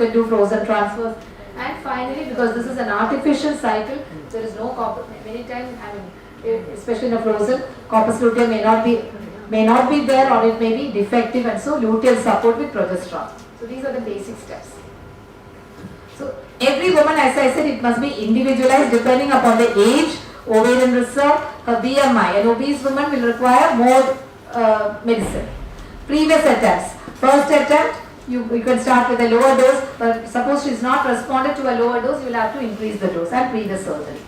can do frozen transfers. And finally, because this is an artificial cycle, there is no copper. Many times, I mean, especially in a frozen, corpus luteum may not be there, or it may be defective, and so luteal support with progesterone. So these are the basic steps. So every woman, as I said, it must be individualized depending upon the age, ovarian reserve, her BMI. An obese woman will require more medicine. Previous attempts. First attempt, you can start with a lower dose, but suppose she is not responded to a lower dose, you will have to increase the dose and previous surgery.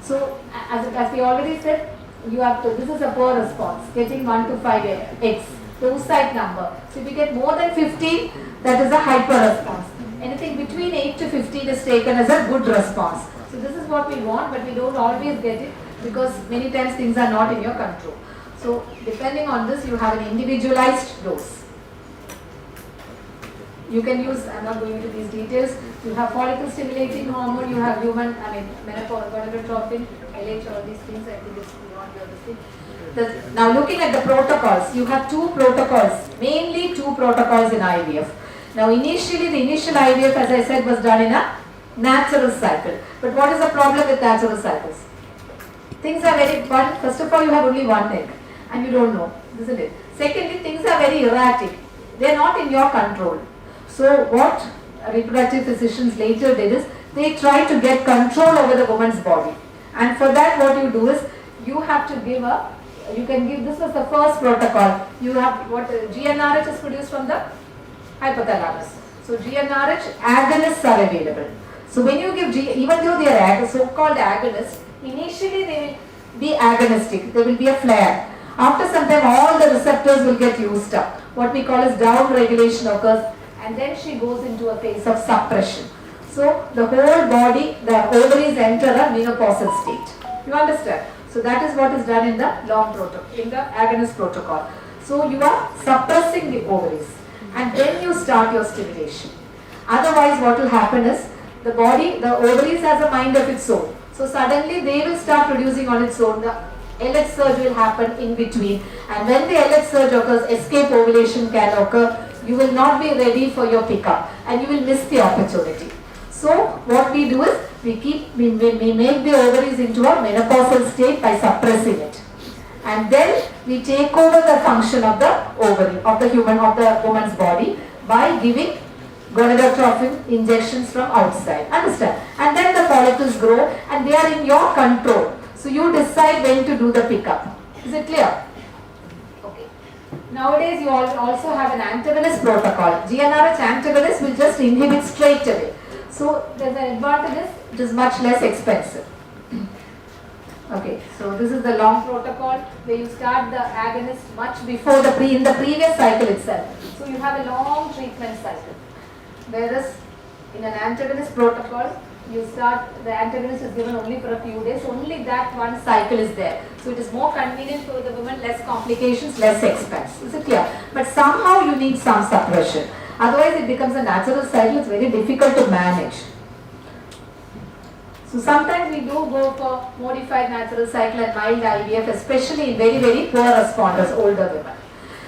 So as we already said, you have to, this is a poor response, getting 1 to 5x, the oocyte number. So if you get more than 15, that is a hyper response. Anything between 8 to 15 is taken as a good response. So this is what we want, but we don't always get it because many times things are not in your control. So depending on this, you have an individualized dose. You can use, I'm not going into these details, you have follicle stimulating hormone, you have human, menopause, gonadotropin, LH, all these things, I think it's beyond your thing. Now looking at the protocols, you have two protocols, mainly two protocols in IVF. Now initially, the initial IVF, as I said, was done in a natural cycle. But what is the problem with natural cycles? Things are very fun. First of all, you have only one egg and you don't know, isn't it? Secondly, things are very erratic. They are not in your control. So what reproductive physicians later did is, they try to get control over the woman's body. And for that, what you do is, you have to give this was the first protocol. You have what GnRH is produced from the hypothalamus. So GnRH agonists are available. So when you give even though they are so-called agonists, initially they will be agonistic. There will be a flare. After some time, all the receptors will get used up. What we call as down regulation occurs, and then she goes into a phase of suppression. So the whole body, the ovaries enter a menopausal state. You understand? So that is what is done in the long protocol, in the agonist protocol. So you are suppressing the ovaries, and then you start your stimulation. Otherwise, what will happen is, the ovaries has a mind of its own. So suddenly they will start producing on its own. The LH surge will happen in between, and when the LH surge occurs, escape ovulation can occur. You will not be ready for your pickup, and you will miss the opportunity. So what we do is, we make the ovaries into a menopausal state by suppressing it, and then we take over the function of the ovary, of the woman's body, by giving gonadotropin injections from outside. Understand? And then the follicles grow, and they are in your control. So you decide when to do the pickup. Is it clear? Okay. Nowadays you also have an antagonist protocol. GnRH antagonist will just inhibit straight away. So there's an advantage, it is much less expensive. Okay, so this is the long protocol where you start the agonist much before in the previous cycle itself. So you have a long treatment cycle. Whereas in an antagonist protocol, you start, the antagonist is given only for a few days, only that one cycle is there. So it is more convenient for the woman, less complications, less expense. Is it clear? But somehow you need some suppression. Otherwise it becomes a natural cycle, it's very difficult to manage. So sometimes we do go for modified natural cycle and mild IVF, especially in very, very poor responders, older women.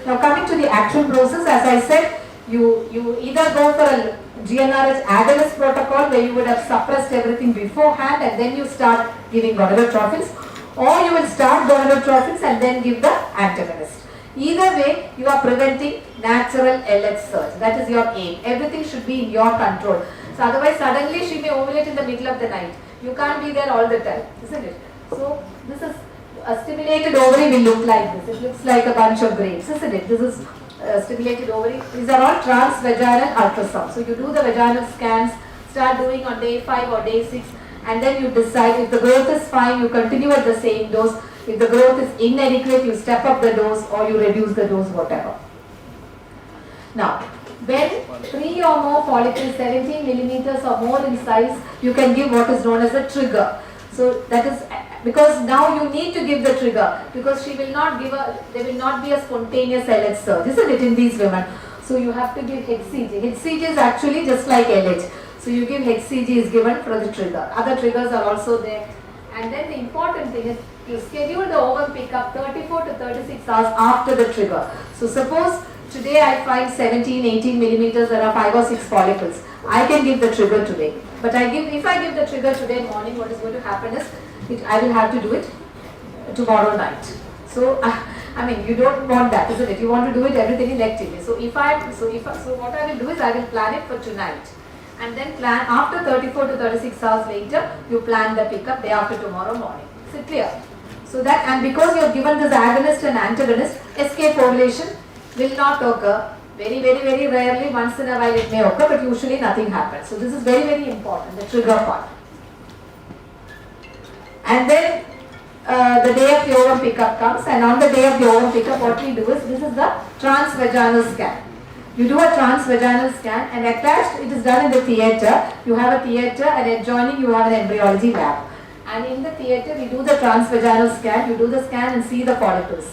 Now coming to the actual process, as I said, you either go for a GnRH agonist protocol where you would have suppressed everything beforehand and then you start giving gonadotropins, or you will start gonadotropins and then give the antagonist. Either way, you are preventing natural LH surge. That is your aim. Everything should be in your control. So otherwise suddenly she may ovulate in the middle of the night. You can't be there all the time, isn't it? So this is, a stimulated ovary will look like this. It looks like a bunch of grapes, isn't it? This is stimulated ovary. These are all transvaginal ultrasound. So you do the vaginal scans, start doing on day 5 or day 6, and then you decide if the growth is fine, you continue at the same dose. If the growth is inadequate, you step up the dose or you reduce the dose, whatever. Now, when 3 or more follicles, 17 millimeters or more in size, you can give what is known as a trigger. So that is because now you need to give the trigger, because she will not give there will not be a spontaneous LH surge, isn't it, in these women? So you have to give HCG. HCG is actually just like LH. So you give HCG is given for the trigger. Other triggers are also there. And then the important thing is, you schedule the ovum pickup 34 to 36 hours after the trigger. So suppose today I find 17, 18 millimeters, there are 5 or 6 follicles. I can give the trigger today. But if I give the trigger today morning, what is going to happen is, I will have to do it tomorrow night. So, I mean, you don't want that, isn't it? You want to do it everything electively. So what I will do is I will plan it for tonight. And then plan after 34 to 36 hours later, you plan the pickup day after tomorrow morning. Is it clear? So that, and because you have given this agonist and antagonist, escape ovulation will not occur. Very, very, very rarely, once in a while it may occur, but usually nothing happens. So this is very, very important, the trigger part. And then the day of the ovum pickup comes, and on the day of the ovum pickup, what we do is, this is the transvaginal scan. You do a transvaginal scan, and attached, it is done in the theatre. You have a theatre, and adjoining you have an embryology lab. And in the theatre, we do the transvaginal scan. You do the scan and see the follicles,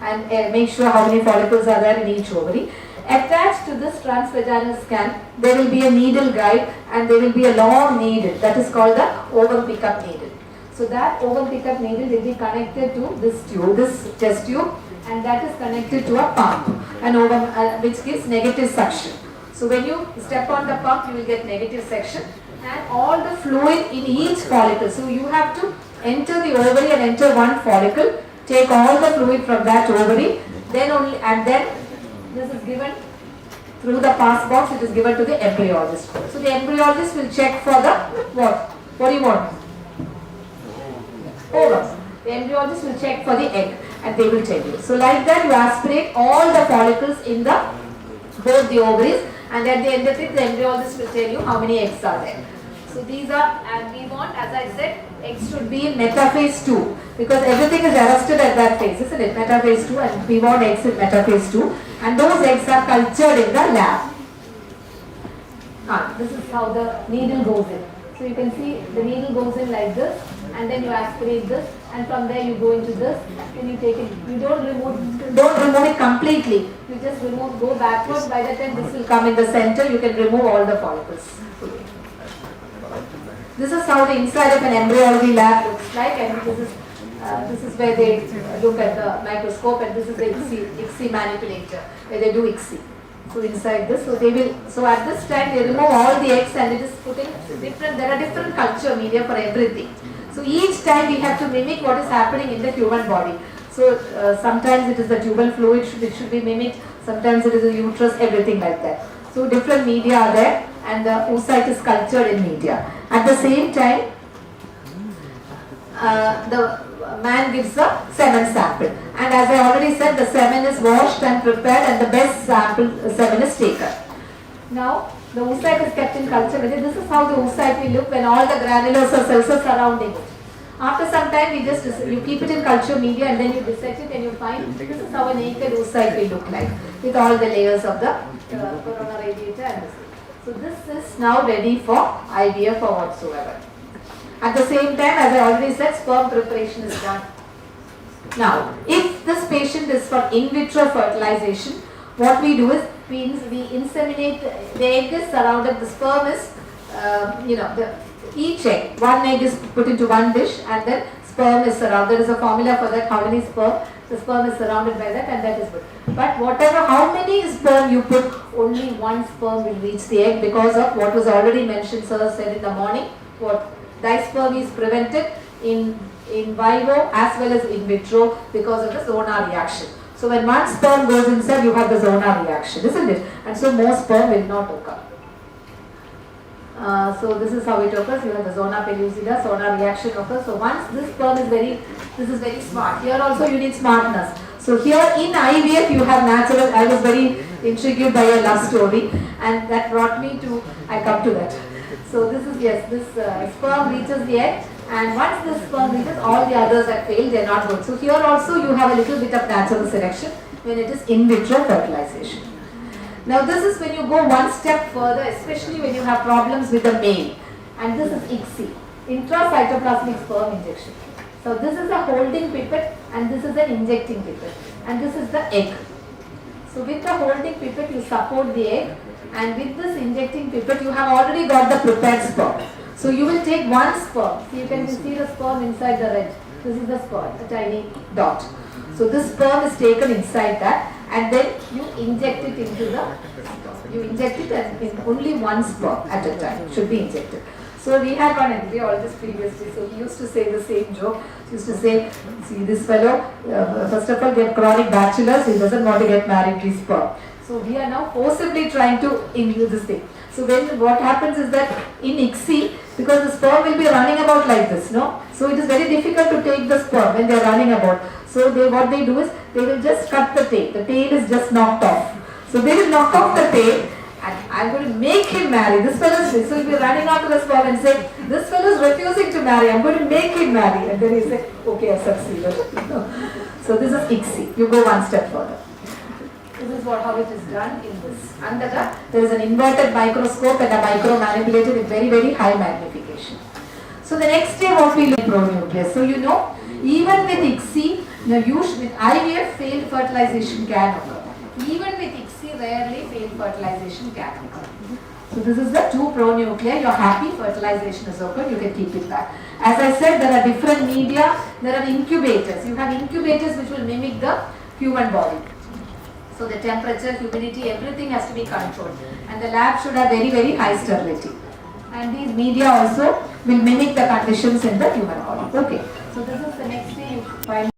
and make sure how many follicles are there in each ovary. Attached to this transvaginal scan, there will be a needle guide, and there will be a long needle that is called the ovum pickup needle. So that ovum pickup needle will be connected to this tube, this test tube, and that is connected to a pump, an ovum, which gives negative suction. So when you step on the pump, you will get negative suction, and all the fluid in each follicle. So you have to enter the ovary and enter one follicle, take all the fluid from that ovary, then only, and then this is given through the pass box, it is given to the embryologist. So the embryologist will check for the what? What do you want? Ovum. The embryologist will check for the egg, and they will tell you. So like that, you aspirate all the follicles in both the ovaries, and at the end of it, the embryologist will tell you how many eggs are there. So these are, and we want, as I said, eggs should be in metaphase 2, because everything is arrested at that phase, isn't it? Metaphase 2, and we want eggs in metaphase 2, and those eggs are cultured in the lab. This is how the needle goes in. So you can see the needle goes in like this, and then you aspirate this, and from there you go into this, then you take it. You don't remove it completely. You just go backwards. By the time this will come in the center, you can remove all the follicles. This is how the inside of an embryology lab looks like, and this is where they look at the microscope, and this is the ICSI manipulator where they do ICSI. So inside this, so at this time they remove all the eggs, and it is put in different. There are different culture media for everything. So each time we have to mimic what is happening in the human body. So sometimes it is the tubal fluid which should be mimicked. Sometimes it is the uterus, everything like that. So different media are there, and the oocyte is cultured in media. At the same time, the man gives a semen sample, and as I already said, the semen is washed and prepared, and the best sample semen is taken. Now the oocyte is kept in culture media. This is how the oocyte will look when all the granules or cells are surrounding it. After some time, you keep it in culture media, and then you dissect it, and you find this is how a naked oocyte will look like, with all the layers of the corona radiata and this. So this is now ready for IVF or whatsoever. At the same time, as I already said, sperm preparation is done. Now, if this patient is for in vitro fertilization, what we do is we inseminate. The egg is surrounded. The sperm is, each egg. One egg is put into one dish, and then sperm is surrounded. There is a formula for that. How many sperm? The sperm is surrounded by that, and that is good. But how many sperm you put, only one sperm will reach the egg because of what was already mentioned. Sir said in the morning. What? Disperm is prevented in vivo as well as in vitro because of the Zona reaction. So when one sperm goes inside, you have the Zona reaction, isn't it? And so more sperm will not occur. So this is how it occurs. You have the Zona pellucida, Zona reaction occurs. So once this sperm is this is very smart. Here also you need smartness. So here in IVF you have natural. I was very intrigued by your love story, and that brought me to, I come to that. So this is, yes, this sperm reaches the egg, and once this sperm reaches, all the others have failed, they are not good. So here also you have a little bit of natural selection when it is in vitro fertilization. Now this is when you go one step further, especially when you have problems with the male, and this is ICSI, intracytoplasmic sperm injection. So this is a holding pipette, and this is an injecting pipette, and this is the egg. So with the holding pipette you support the egg, and with this injecting pipette you have already got the prepared sperm. So you will take one sperm. So you can see the sperm inside the red. This is the sperm, a tiny dot. So this sperm is taken inside that, and then you inject it into the, you inject it and in only one sperm at a time should be injected. So we had one embryologist previously, so he used to say the same joke. He used to say, see this fellow, first of all they are chronic bachelors, he doesn't want to get married to his sperm. So we are now forcibly trying to induce this thing. So when what happens is that in ICSI, because the sperm will be running about like this, no? So it is very difficult to take the sperm when they are running about. So what they do is, they will just cut the tail. The tail is just knocked off. So they will knock off the tail, and I'm going to make him marry. This fellow will be running after the sperm and say, this fellow is refusing to marry, I'm going to make him marry. And then he say, okay, I succeeded. So this is ICSI. You go one step further. This is how it is done in this. Under that, there is an inverted microscope and a micro manipulator with very, very high magnification. So the next day what we look at pronucleus. So you know, even with ICSI, with IVF, failed fertilization can occur. Even with ICSI, rarely failed fertilization can occur. So this is the two pronuclei. You're happy, fertilization is occurred, you can keep it back. As I said, there are different media, there are incubators. You have incubators which will mimic the human body. So the temperature, humidity, everything has to be controlled. And the lab should have very, very high sterility. And these media also will mimic the conditions in the human body. Okay, so this is the next day you find.